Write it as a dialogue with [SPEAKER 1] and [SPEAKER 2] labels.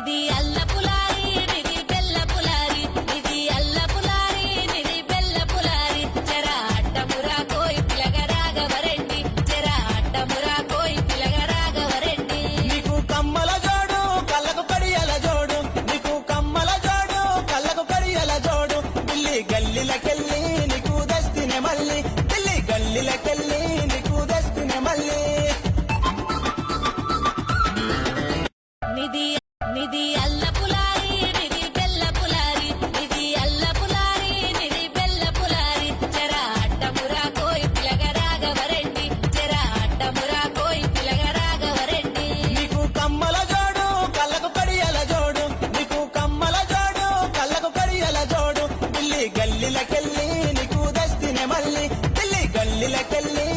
[SPEAKER 1] నిధి అల్ల పులారి నిధి బెల్ల పులారి నిధి అల్ల పులారి నిధి బెల్ల పులారి చెర అడ్డమురా కోయి పిలగ రాఘవరెడ్డి చెర అడ్డమురా కోయి పిలగ రాఘవరెడ్డి
[SPEAKER 2] నీకు కమ్మల జోడు కళ్ళకు కడియల జోడు నీకు కమ్మల జోడు కళ్ళకు కడియల జోడు ఢిల్లీ గల్లీలకెళ్ళి నీకు దస్తినే మళ్ళీ ఢిల్లీ గల్లీలకెళ్ళి నీకు దస్తినే మళ్ళీ
[SPEAKER 1] నిధి నిధి అల్ల పులారి నిధి బెల్ల పులారి నిధి అల్ల పులారి నిధి బెల్ల పులారి చెర అడ్డమురా కోయి పిలగ రాఘవరెడ్డి చెర అడ్డమురా కోయి పిలగ రాఘవరెడ్డి
[SPEAKER 2] నీకు కమ్మల జోడు కళ్ళకు కడియల జోడు నీకు కమ్మల జోడు కళ్ళకు కడియల జోడు ఢిల్లీ గల్లీలకెళ్ళి నీకు దస్తినే మళ్ళీ ఢిల్లీ గల్లీలకెళ్ళి